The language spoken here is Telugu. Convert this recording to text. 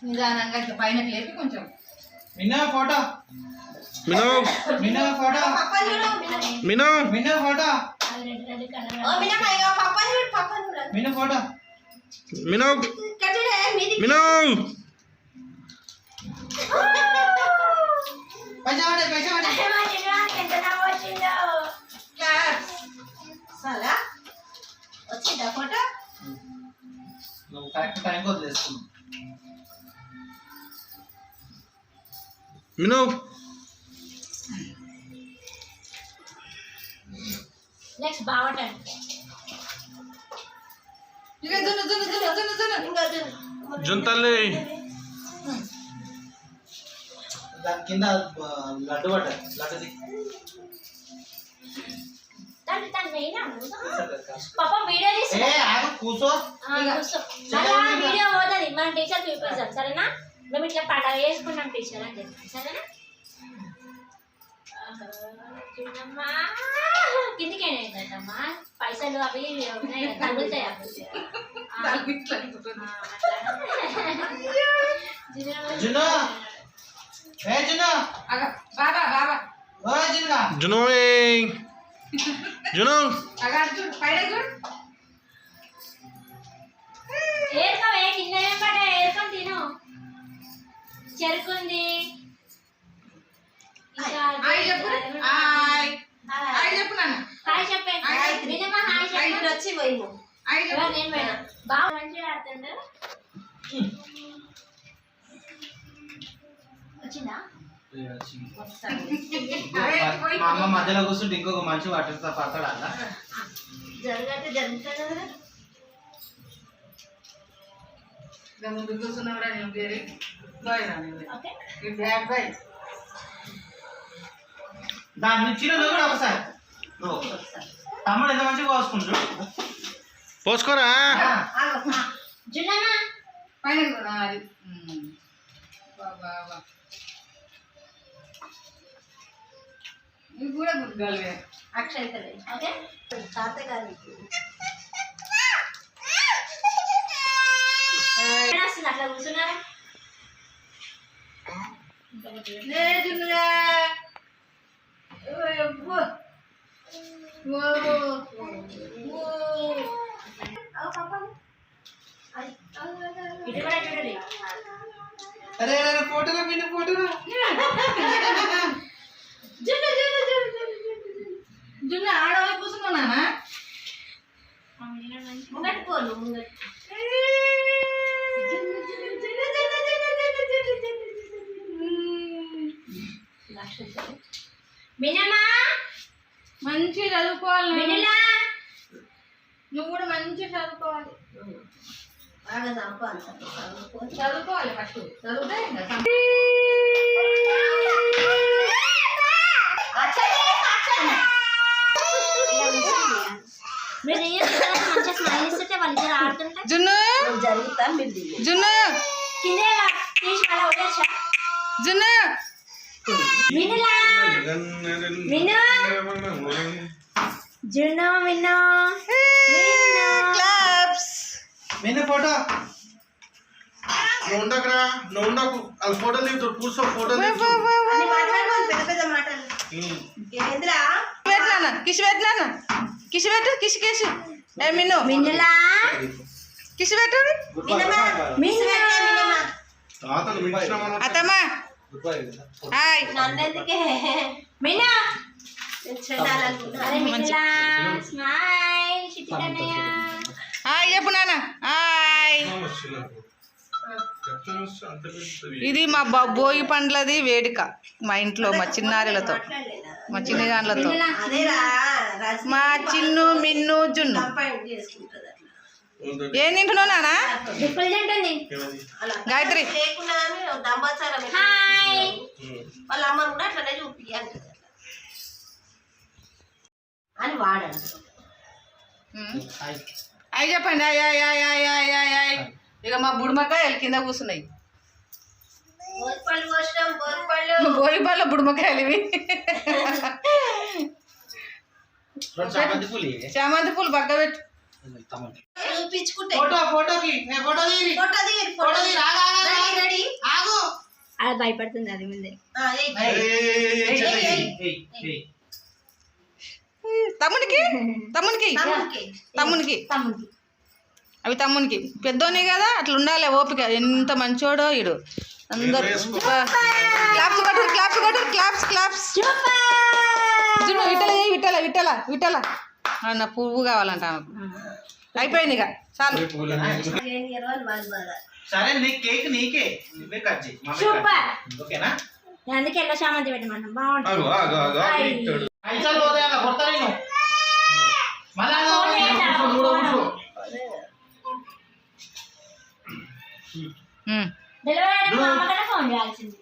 నిదానంగా ఇట్లా పైన లేపి కొంచెం మిన్నా ఫోటో మినో మిన్నా ఫోటో మినో మిన్నా ఫోటో మిన్నా ఫోటో మినో మినో పైసా వచ్చిందా ఫోటో నువ్వు కరెక్ట్ టైంకి వదిలేస్తున్నావు మినో నెక్స్ట్ బావటండి ఇక జుంతల్లి దాని కింద లడ్డు పడ్డ లడ్డుది పాప వీడియో తీసి కూర్చో వీడియో పోతుంది మన టీచర్ చూపిస్తాం సరేనా మేము ఇట్లా పండగ చేసుకున్నాం టీచర్ అని చెప్పి సరేనా చూడమ్మా కిందికి ఏంటమ్మా పైసలు అవి ఉన్నాయి తగ్గుతాయి జునో జునో ఏరుకోవే కింద ఏం పడ్డా ఏరుకొని తిను చెరుకుంది హాయ్ చెప్పే వినమ్మా హాయ్ చెప్పి వచ్చి పోయింది నేను పోయినా బాగా మంచిగా ఆడుతుండ వచ్చిందా మా అమ్మ మధ్యలో కూర్చుంటే ఇంకొక మనిషి పట్టిస్తా పక్కడా జరగతే జరుగుతుంది కదా ముందు కూర్చున్నవరా నేను పేరు ఓకే దాని నుంచి నువ్వు కూడా ఒకసారి తమ్ముడు ఎంత మంచిగా కోసుకుంటాడు పోసుకోరా జున్నమ్మ పైన అది బాబా ఇది కూడా గుర్తుగాలి అక్షయ్ ఓకే తాతయ్య గారు అట్లా కూర్చున్నారా లేదుగా ఇది కూడా చూడండి అరే అరే ఫోటోలా మిన్న ఫోటోలా జున్ను ఆడవాళ్ళు కూర్చున్నానా ముంగట్ పోను ముంగట్ మినమ్మా మంచిగా చదువుకోవాలి మినలా నువ్వు కూడా మంచిగా చదువుకోవాలి బాగా చదువుకోవాలి ఫస్ట్ చదివితే మంచిగా స్మైల్ ఇస్తుంటే వాళ్ళిద్దరు ఆడుతుంటే జున్ను జరుగుతా జున్ను కిందే తీసి అలా వదిలేసా జున్ను మినలా మిను జున్ను మిను క్లాప్స్ మిన్న ఫోటో నువ్వు ఉండకరా నువ్వు ఉండకు వాళ్ళు ఫోటోలు దిగుతారు కూర్చో ఫోటోలు పెట్టినా కిసి పెట్టినా కిసి పెట్టు కిసి కిసి ఏ మిన్ను మినులా కిసి పెట్టు అత్తమ్మా హాయ్ మినా అరే మినులా స్మైల్ చిటికన్నయ్య హాయ్ చెప్పు నాన్న హాయ్ ఇది మా భోగి పండ్లది వేడుక మా ఇంట్లో మా చిన్నారులతో మా చిన్నగాన్లతో మా చిన్ను మిన్ను జున్ను ఏం తింటున్నావు నాన్న గాయత్రి హాయ్ వాళ్ళ అమ్మను కూడా అట్లనే చూపి అని వాడాడు అయ్యి చెప్పండి అయ్య ఇక మా బుడిమకాయలు కింద కూర్చున్నాయి బోర్పళ్ళు పోసినాం బోర్పళ్ళు భోగి పళ్ళ బుడుమకాయలు ఇవి రెండు చామంతి పూలు ఇవి. చామంతి పూలు పక్క పెట్టు. తమ్ముడు. చూపించుకుంటే ఫోటోకి ఫోటో తీరి ఫోటో దిగి ఫోటో తీరి ఆగు, ఆగు, ఆగు, ఆగు. రెడీ ఆగు అది భయపడుతుంది అది ముందే. ఏయ్, ఏయ్, ఏయ్. తమ్మునికి తమ్మునికి తమ్ముడికి తమ్మునికి తమ్ముడికి అవి తమ్మునికి పెద్దోనే కదా అట్లా ఉండాలి ఓపిక. ఎంత మంచోడో ఈడు. అందరు క్లాప్స్ కొట్టు క్లాప్స్ కొట్టు క్లాప్స్ క్లాప్స్. చూడు విట్టల చేయి విట్టల విట్టల విట్టల అన్న పువ్వు కావాలంట ఆమెకు. అయిపోయింది ఇక చాలు. ఏం ఇరవై వాళ్ళు బాధ సరే నీ కేక్ నీకే నువ్వే కట్ చేయి మమ్మీ కట్ సూపర్. చేయి. ఓకేనా అందుకే ఎల్లో చామంతి పెట్టమన్నాం బాగుంటుంది. ఆగు ఆగు ఆగు ఆగు ఇస్తాడు. పైసలు పోతాయి అలా కొడతా నేను మళ్ళా ఫోన్ చేద్దాం. ఉమ్. డెలివరీ అయినప్పుడు మా అమ్మకన్నా ఫోన్ చేయాల్సింది.